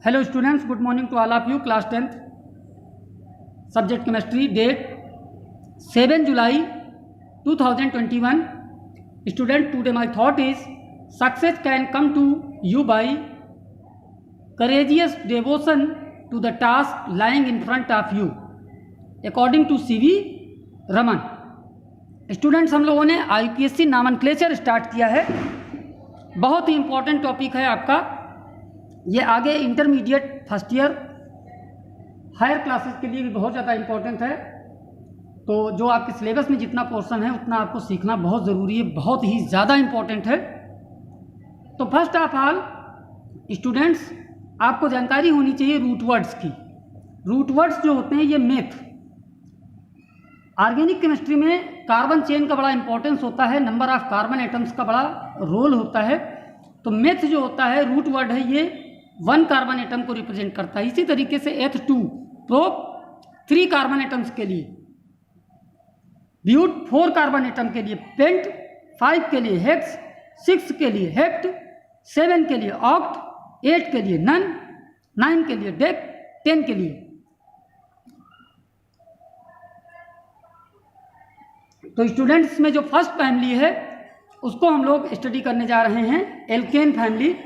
Hello students, good morning to all of you. Class 10th, subject chemistry, date 7 July 2021. Student, today my thought is success can come to you by courageous devotion to the task lying in front of you, according to C.V. Raman. Students, हम लोगों ने IUPAC nomenclature start किया है. बहुत ही important topic है आपका. ये आगे intermediate first year higher classes के लिए भी बहुत ज़्यादा इम्पोर्टेंट है. तो जो आपके सिलेबस में जितना पोर्शन है उतना आपको सीखना बहुत ज़रूरी है, बहुत ही ज़्यादा इम्पोर्टेंट है. तो फर्स्ट ऑफ ऑल स्टूडेंट्स, आपको जानकारी होनी चाहिए रूट वर्ड्स की. रूट वर्ड्स जो होते हैं ये मेथ. ऑर्गेनिक केमिस्ट्री में कार्बन चेन का बड़ा इंपॉर्टेंस होता है, नंबर ऑफ कार्बन एटम्स का बड़ा रोल होता है. तो मेथ जो होता है रूट वर्ड है, ये 1 कार्बन एटम को रिप्रेजेंट करता है. इसी तरीके से H2 प्रोप 3 कार्बन एटम्स के लिए, ब्यूट 4 कार्बन एटम के लिए, पेंट 5 के लिए, हेक्स 6 के लिए, हेक्ट 7 के लिए, ऑक्ट 8 के लिए, नन 9 के लिए, डेक 10 के लिए. तो स्टूडेंट्स में जो फर्स्ट फैमिली है उसको हम लोग स्टडी करने जा रहे हैं, एल्केन फैमिली,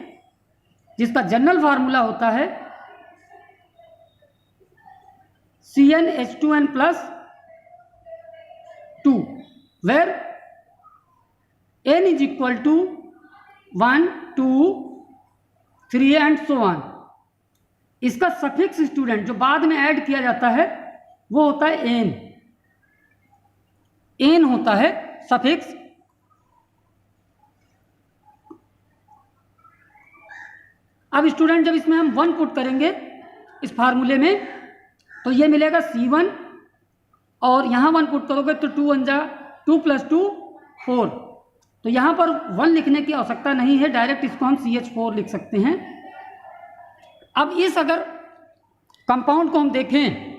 जिसका जनरल फार्मूला होता है CnH2n + 2, where n = 1, 2, 3 and so on. इसका सफिक्स स्टूडेंट जो बाद में ऐड किया जाता है वो होता है n. n होता है सफिक्स. अब स्टूडेंट जब इसमें हम 1 पुट करेंगे इस फार्मूले में तो ये मिलेगा C1, और यहाँ 1 पुट करोगे तो 2 1 जा 2 + 2 4. तो यहाँ पर 1 लिखने की आवश्यकता नहीं है, डायरेक्ट इसको हम CH4 लिख सकते हैं. अब इस अगर कंपाउंड को हम देखें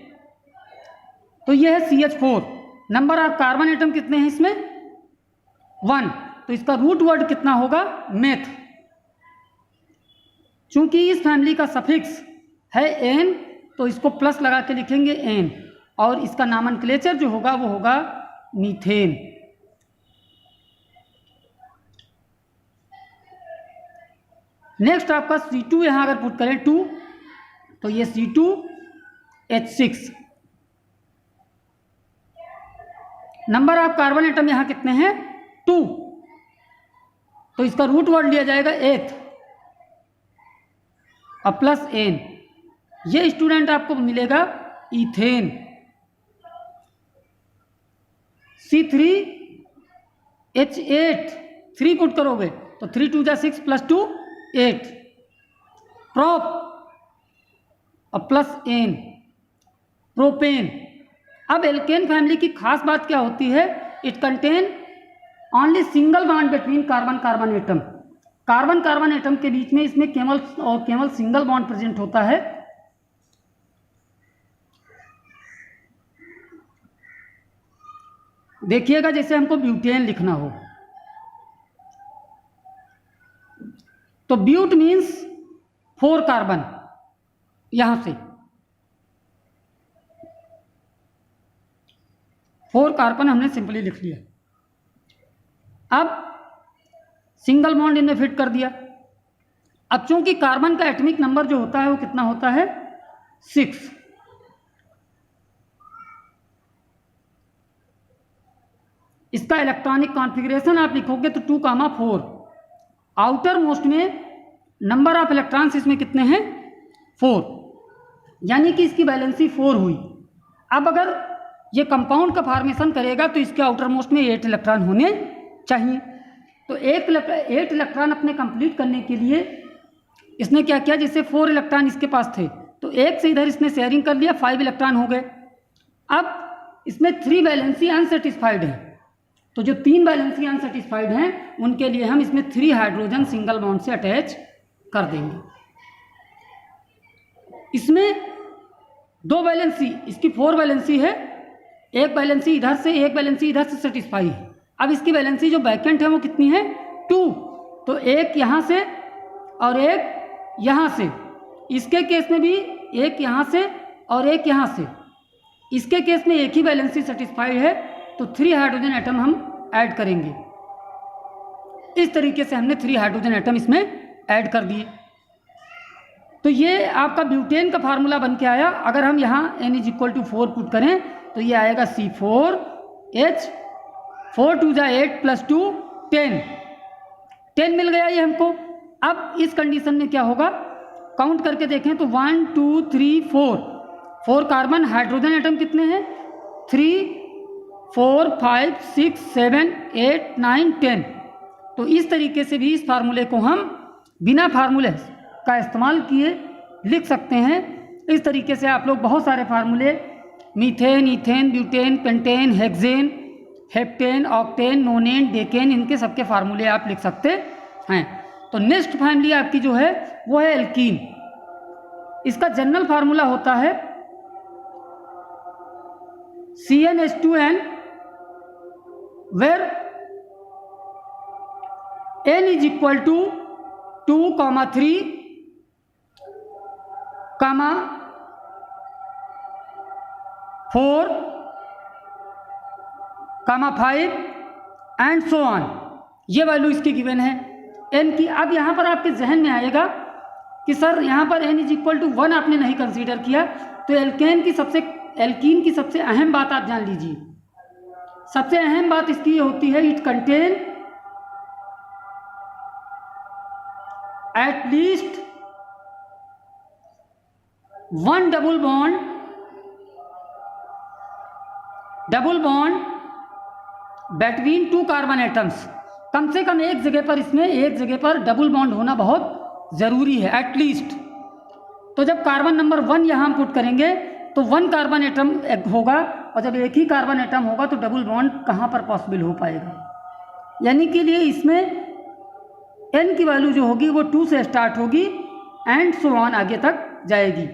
तो ये है CH4. Number of carbon atom कितने हैं इसमें? 1. तो इसका रूट वर्ड कितना होगा? मेथ. चूंकि इस फैमिली का सफिक्स है n, तो इसको प्लस लगा के लिखेंगे n, और इसका नॉमेनक्लेचर जो होगा वो होगा मीथेन. नेक्स्ट आपका C2 यहां अगर पुट करें 2, तो ये C2H6. Number of carbon atom यहां कितने हैं? 2. तो इसका रूट वर्ड लिया जाएगा 8 और प्लस n. ये स्टूडेंट आपको मिलेगा इथेन. C3H8, 3 पुट करोगे तो 3 2 जा 6 + 2 8, प्रोप और प्लस n, प्रोपेन. अब एल्केन फैमिली की खास बात क्या होती है? It contain only single bond between carbon carbon atom. Carbon carbon atom के बीच में इसमें केवल सिंगल बॉन्ड प्रेजेंट होता है. देखिएगा जैसे हमको ब्यूटेन लिखना हो तो ब्यूट मीन्स 4 कार्बन. यहां से 4 कार्बन हमने सिंपली लिख लिया. अब सिंगल बॉन्ड इनमें फिट कर दिया. अब चूंकि कार्बन का एटॉमिक नंबर जो होता है वो कितना होता है? 6. इसका इलेक्ट्रॉनिक कॉन्फ़िगरेशन आप लिखोगे तो 2, 4. आउटर मोस्ट में नंबर ऑफ इलेक्ट्रॉन्स इसमें कितने हैं? 4. यानी कि इसकी वैलेंसी 4 हुई. अब अगर ये कंपाउंड का फॉर्मेशन करेगा तो इसके आउटर मोस्ट में 8 इलेक्ट्रॉन होने चाहिए. तो 8 इलेक्ट्रॉन अपने कंप्लीट करने के लिए इसने क्या किया? जैसे 4 इलेक्ट्रॉन इसके पास थे तो 1 से इधर इसने शेयरिंग कर लिया, 5 इलेक्ट्रॉन हो गए. अब इसमें 3 वैलेंसी अनसेटिस्फाइड है. तो जो 3 वैलेंसी अनसेटिस्फाइड हैं उनके लिए हम इसमें 3 हाइड्रोजन सिंगल बॉन्ड से अटैच कर देंगे. इसमें 2 वैलेंसी, इसकी 4 वैलेंसी है, 1 वैलेंसी इधर से, 1 वैलेंसी इधर से सेटिस्फाई है. अब इसकी वैलेंसी जो वैकेंट है वो कितनी है? 2. तो 1 यहाँ से और 1 यहाँ से, इसके केस में भी एक यहाँ से और एक यहाँ से, इसके केस में एक ही वैलेंसी सेटिस्फाइड है तो 3 हाइड्रोजन एटम हम ऐड करेंगे। इस तरीके से हमने 3 हाइड्रोजन एटम इसमें ऐड कर दिए। तो ये आपका ब्यूटेन का फार्मूला बन के आया। अगर हम यहाँ n = 4 पुट करें तो ये आएगा C4H, 4 2 8 + 2 10 मिल गया ये हमको। अब इस कंडीशन में क्या होगा, काउंट करके देखें तो 1 2 3 4 कार्बन, हाइड्रोजन एटम कितने हैं 3 4 5 6 7 8 9 10। तो इस तरीके से भी इस फार्मूले को हम बिना फार्मूले का इस्तेमाल किए लिख सकते हैं। इस तरीके से आप लोग बहुत सारे फार्मूले methane, ethane, butane, pentane, hexane, heptane, octane, नोनेन, decane, इनके सबके फार्मूले आप लिख सकते हैं। तो नेक्स्ट फैमिली आपकी जो है वो है एल्कीन। इसका जनरल फार्मूला होता है CnH2n, where n = 2, 3, 4, 5 and so on. ये वैल्यू इसकी गिवन है n की। अब यहाँ पर आपके जहन में आएगा कि सर यहाँ पर n = 1 आपने नहीं कंसीडर किया, तो एल्कीन की सबसे अहम बात आप जान लीजिए। सबसे अहम बात इसकी ये होती है, it contain at least 1 double bond between 2 carbon atoms. कम से कम एक जगह पर डबल बॉन्ड होना बहुत ज़रूरी है, एटलीस्ट। तो जब कार्बन नंबर 1 यहाँ हम पुट करेंगे तो 1 कार्बन एटम होगा, और जब एक ही कार्बन एटम होगा तो डबल बॉन्ड कहाँ पर पॉसिबल हो पाएगा। यानी कि लिए इसमें n की वैल्यू जो होगी वो 2 से स्टार्ट होगी एंड सो ऑन आगे तक जाएगी।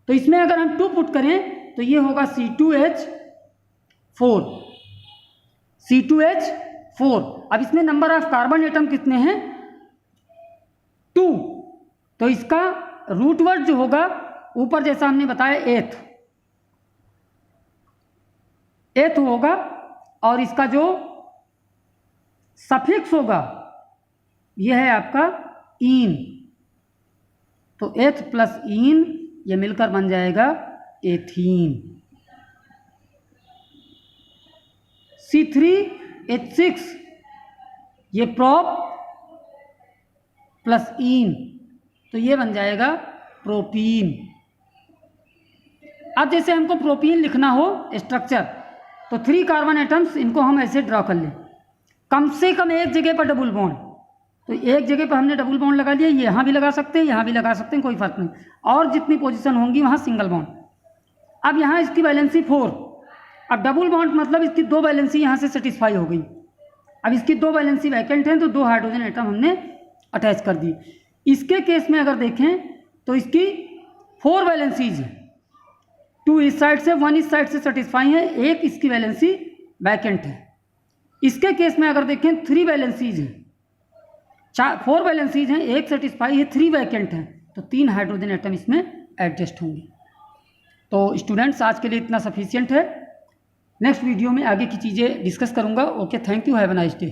तो इसमें अगर हम 2 पुट करें तो ये होगा C2H4। अब इसमें नंबर ऑफ कार्बन एटम कितने हैं 2, तो इसका रूट वर्ड जो होगा ऊपर जैसा हमने बताया 8th होगा, और इसका जो सफिक्स होगा यह है आपका इन। तो 8th + इन ये मिलकर बन जाएगा एथीन। C3H6 ये प्रोप + इन, तो ये बन जाएगा प्रोपीन। अब जैसे हमको प्रोपीन लिखना हो स्ट्रक्चर, तो 3 कार्बन एटम्स, इनको हम ऐसे ड्रॉ कर लें। कम से कम एक जगह पर डबल बॉन्ड, तो एक जगह पर हमने डबल बॉन्ड लगा लिया, यहाँ भी लगा सकते हैं, यहाँ भी लगा सकते हैं, कोई फर्क नहीं। और जितनी पोजीशन होंगी वहाँ सिंगल बॉन्ड। अब यहाँ इसकी वैलेंसी 4, अब डबल बॉन्ड मतलब इसकी 2 वैलेंसी यहाँ से सेटिस्फाई हो गई। अब इसकी 2 वैलेंसी वैकेंट हैं तो 2 हाइड्रोजन एटम हमने अटैच कर दी। इसके केस में अगर देखें तो इसकी 4 वैलेंसीज हैं, 2 इस साइड से 1 इस साइड से सेटिस्फाई है, एक इसकी वैलेंसी वैकेंट है। इसके केस में अगर देखें 3 वैलेंसीज हैं, 4 वैलेंसीज हैं, एक सेटिस्फाई है, 3 वैकेंट हैं, तो 3 हाइड्रोजन एटम इसमें एडजस्ट होंगे। तो स्टूडेंट्स आज के लिए इतना सफिशिएंट है। नेक्स्ट वीडियो में आगे की चीज़ें डिस्कस करूँगा। Okay, thank you, have a nice day.